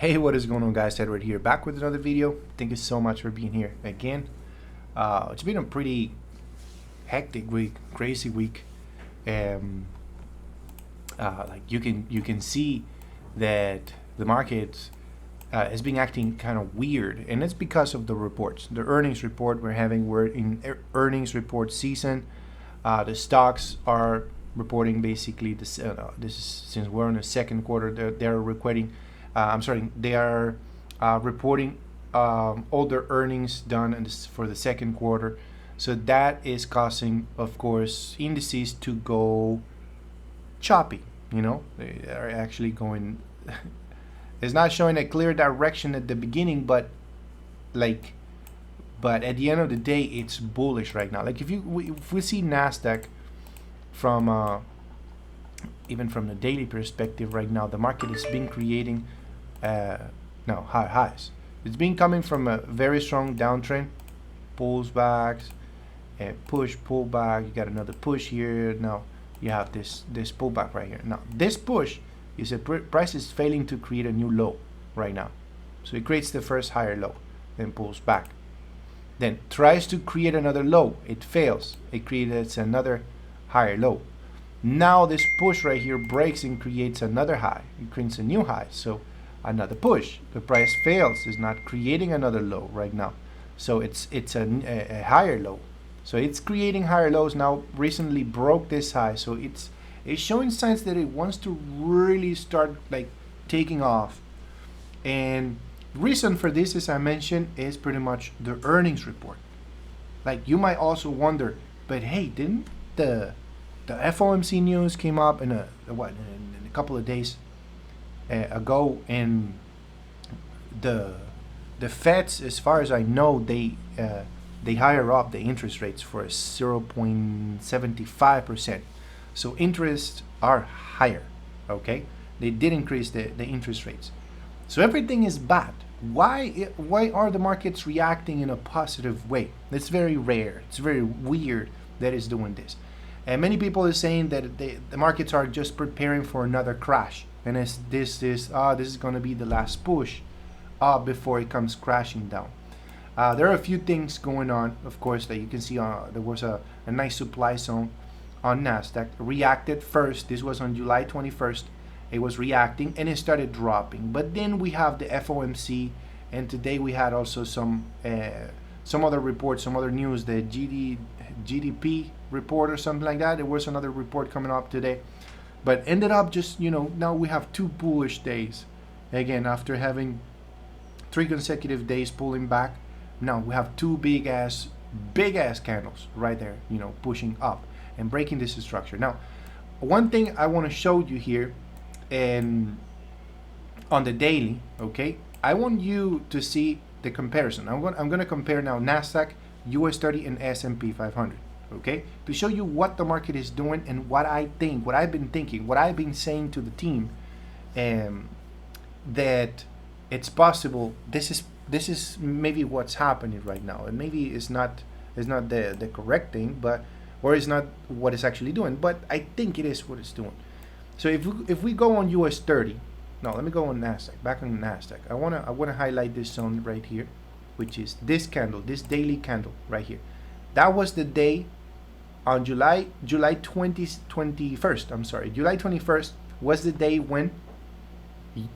Hey, what is going on, guys? Edward here, back with another video. Thank you so much for being here again. It's been a pretty hectic week, crazy week. Um, like you can see that the market has been acting kind of weird, and it's because of the reports, the earnings report we're having. We're in earnings report season. The stocks are reporting basically this. This is since we're in the second quarter. They're recording. They are reporting all their earnings done for the second quarter. So that is causing, of course, indices to go choppy. They are actually going. It's not showing a clear direction at the beginning, but at the end of the day, it's bullish right now. Like if we see Nasdaq from even from the daily perspective right now, the market has been creating high highs. It's been coming from a very strong downtrend, pulls back, push, pull back. You got another push here. Now you have this pullback right here. Now this push is price is failing to create a new low right now. So it creates the first higher low, then pulls back, then tries to create another low. It fails. It creates another higher low. Now this push right here breaks and creates another high. It creates a new high. So another push. The price fails. It's not creating another low right now. So it's a higher low. So it's creating higher lows now. Recently broke this high. So it's showing signs that it wants to really start like taking off. And reason for this, as I mentioned, is pretty much the earnings report. Like you might also wonder, but hey, didn't the FOMC news came up in a couple of days ago, and the Feds, as far as I know, they higher up the interest rates for 0.75%. So interests are higher. Okay, they did increase the interest rates. So everything is bad. Why are the markets reacting in a positive way? It's very rare. It's very weird that it's doing this. And many people are saying that the markets are just preparing for another crash. And this is going to be the last push before it comes crashing down. There are a few things going on, of course, that you can see. There was a nice supply zone on Nasdaq. Reacted first. This was on July 21st. It was reacting and it started dropping. But then we have the FOMC, and today we had also some other reports, some other news, the GDP report or something like that. There was another report coming up today, but ended up just, now we have two bullish days again after having 3 consecutive days pulling back. Now we have two big ass candles right there, pushing up and breaking this structure. Now, one thing I want to show you here, and on the daily, okay, I want you to see the comparison. I'm going to compare now Nasdaq, US 30, and S&P 500. Okay, to show you what the market is doing and what I think, what I've been thinking, what I've been saying to the team, that it's possible. This is maybe what's happening right now, and maybe it's not the correct thing, or it's not what it's actually doing, but I think it is what it's doing. So if we go on US 30, no, let me go on Nasdaq. Back on Nasdaq, I wanna highlight this zone right here, which is this candle, this daily candle right here. That was the day on July 21st. I'm sorry, July 21st was the day when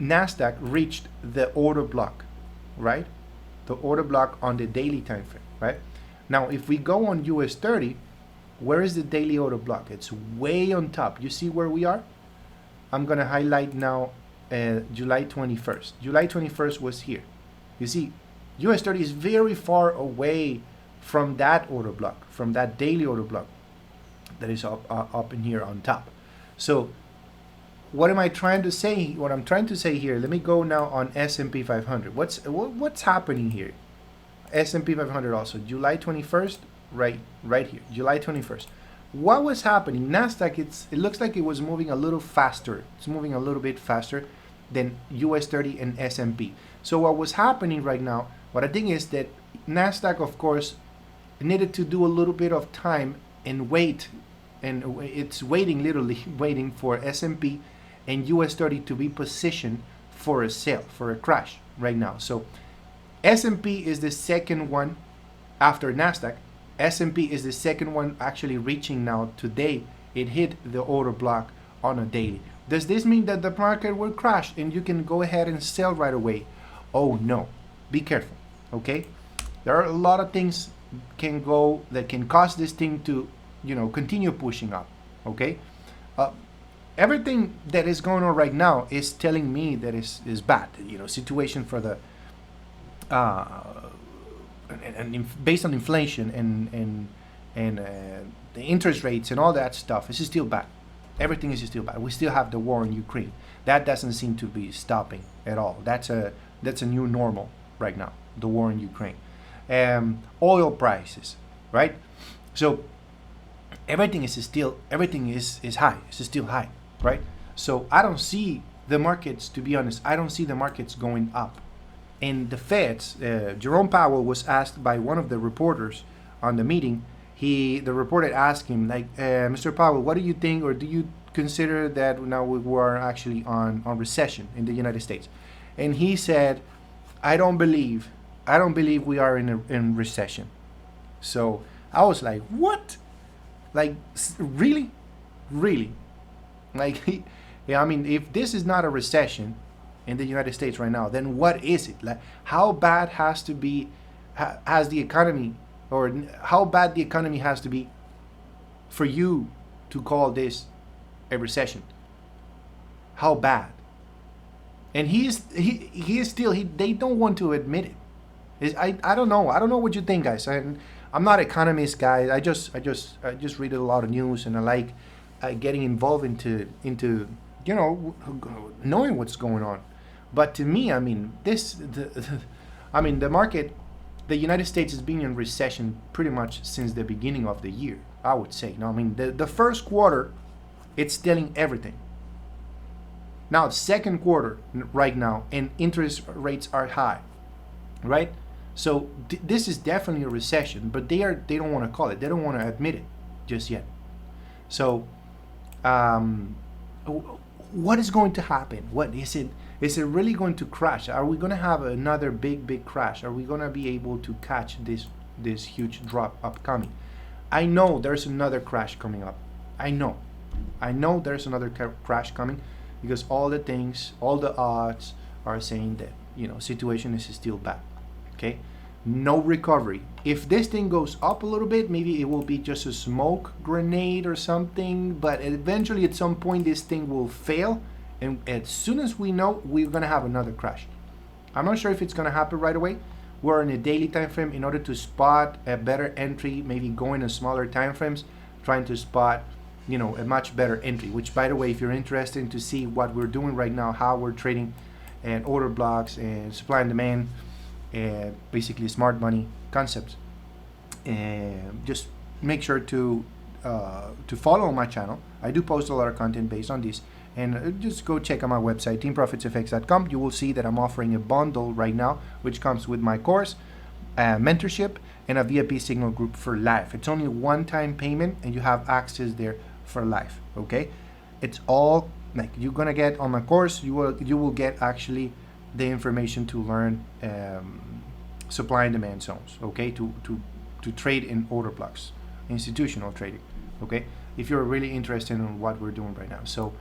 Nasdaq reached the order block, right? The order block on the daily time frame, right? Now, if we go on US 30, where is the daily order block? It's way on top. You see where we are? I'm gonna highlight now July 21st. July 21st was here. You see, US 30 is very far away from that order block, from that daily order block that is up in here on top. So what am I trying to say? What I'm trying to say here, let me go now on S&P 500. What's happening here? S&P 500 also, July 21st, right here, July 21st. What was happening? Nasdaq, it looks like it was moving a little faster. It's moving a little bit faster than US 30 and S&P. So what was happening right now, what I think is that Nasdaq, of course, needed to do a little bit of time and wait, and it's waiting, literally waiting for S&P and US 30 to be positioned for a sale, for a crash right now. So S&P is the second one after Nasdaq. S&P is the second one actually reaching now today. It hit the order block on a daily. Does this mean that the market will crash and you can go ahead and sell right away? Oh no, be careful, okay? There are a lot of things can go that can cause this thing to, continue pushing up, okay? Everything that is going on right now is telling me that is bad, situation for the based on inflation and the interest rates and all that stuff, it's still bad. Everything is still bad. We still have the war in Ukraine. That doesn't seem to be stopping at all. That's a new normal right now. The war in Ukraine, oil prices, right? So everything is high. It's still high, right? So I don't see the markets, to be honest, I don't see the markets going up. And the Feds, Jerome Powell was asked by one of the reporters on the meeting. The reporter asked him, like, Mr. Powell, what do you think, or do you consider that now we are actually on recession in the United States? And he said, I don't believe we are in recession. So I was like, what? Like, really? Like, yeah, I mean, if this is not a recession in the United States right now, then what is it? Like, how bad has the economy, or how bad the economy has to be for you to call this a recession? How bad? And they don't want to admit it. I don't know what you think, guys. I'm not an economist, guys. I just read a lot of news, and I like getting involved into knowing what's going on. But to me, I mean, the market, the United States has been in recession pretty much since the beginning of the year, I would say. No, I mean, the first quarter, it's telling everything. Now, the second quarter right now, and interest rates are high, right? So this is definitely a recession, but they don't want to call it. They don't want to admit it just yet. So, what is going to happen? What is it? Is it really going to crash? Are we going to have another big crash? Are we going to be able to catch this huge drop upcoming? I know there's another crash coming up. I know there's another crash coming, because all the odds are saying that situation is still bad. Okay, no recovery. If this thing goes up a little bit, maybe it will be just a smoke grenade or something, but eventually at some point this thing will fail, and as soon as we know, we're gonna have another crash. I'm not sure if it's gonna happen right away. We're in a daily time frame. In order to spot a better entry, maybe going in smaller time frames, trying to spot a much better entry, which, by the way, if you're interested to see what we're doing right now, how we're trading and order blocks and supply and demand, basically smart money concepts, and just make sure to follow my channel. I do post a lot of content based on this, and just go check out my website, teamprofitsenglish.com. You will see that I'm offering a bundle right now, which comes with my course, mentorship, and a VIP signal group for life. It's only a one-time payment, and you have access there for life. Okay, it's all like you're gonna get on my course. You will get actually the information to learn supply and demand zones, okay, to trade in order blocks, institutional trading, okay, if you're really interested in what we're doing right now. So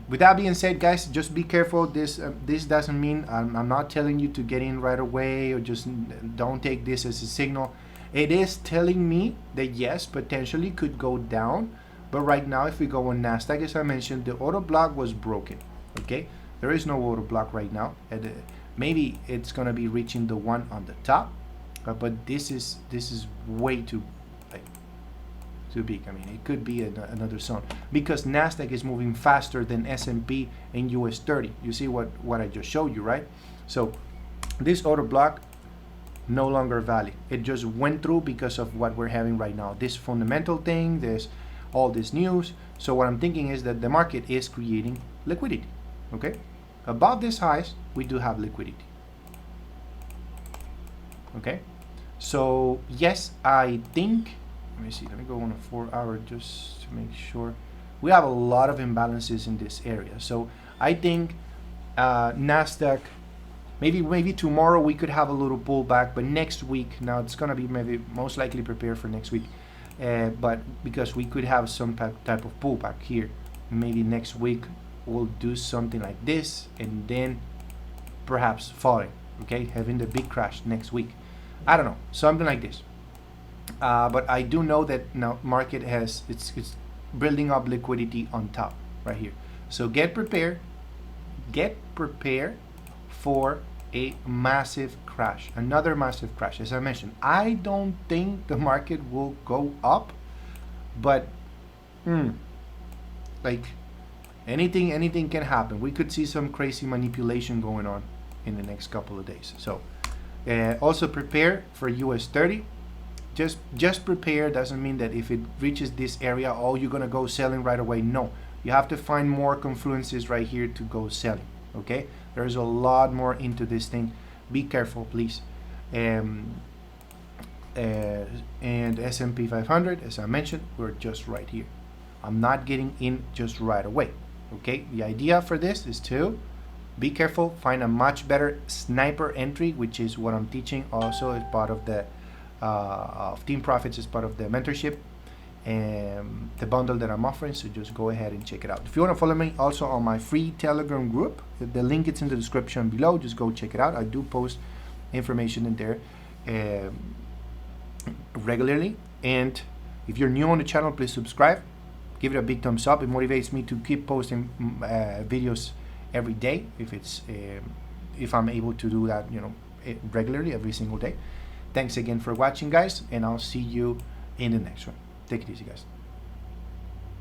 with that being said, guys, just be careful. This doesn't mean I'm not telling you to get in right away, or just don't take this as a signal. It is telling me that yes, potentially could go down, but right now, if we go on Nasdaq, as I mentioned, the order block was broken, okay. There is no order block right now. Maybe it's gonna be reaching the one on the top, but this is way too big. I mean, it could be another zone, because Nasdaq is moving faster than S&P and US 30. You see what I just showed you, right? So this order block no longer valid. It just went through because of what we're having right now. This fundamental thing, there's all this news. So what I'm thinking is that the market is creating liquidity, okay? Above these highs, we do have liquidity. Okay, so yes, I think, let me see, let me go on a 4 hour just to make sure. We have a lot of imbalances in this area. So I think Nasdaq, maybe tomorrow we could have a little pullback, but next week, now it's gonna be maybe most likely prepared for next week, but because we could have some type of pullback here, maybe next week we'll do something like this, and then perhaps falling, okay, having the big crash next week. I don't know, something like this. But I do know that now market has it's building up liquidity on top right here. So get prepared for a massive crash, another massive crash. As I mentioned, I don't think the market will go up, but like anything can happen. We could see some crazy manipulation going on in the next couple of days. So also prepare for US 30. Just prepare doesn't mean that if it reaches this area, oh, you're gonna go selling right away. No, you have to find more confluences right here to go selling. Okay, there's a lot more into this thing. Be careful, please. And S&P 500, as I mentioned, we're just right here. I'm not getting in just right away. Okay, the idea for this is to be careful, find a much better sniper entry, which is what I'm teaching also as part of the of Team Profits, as part of the mentorship and the bundle that I'm offering. So just go ahead and check it out. If you want to follow me also on my free Telegram group, the link is in the description below. Just go check it out. I do post information in there regularly. And if you're new on the channel, please subscribe, give it a big thumbs up. It motivates me to keep posting videos every day if I'm able to do that, regularly every single day. Thanks again for watching, guys, and I'll see you in the next one. Take it easy, guys.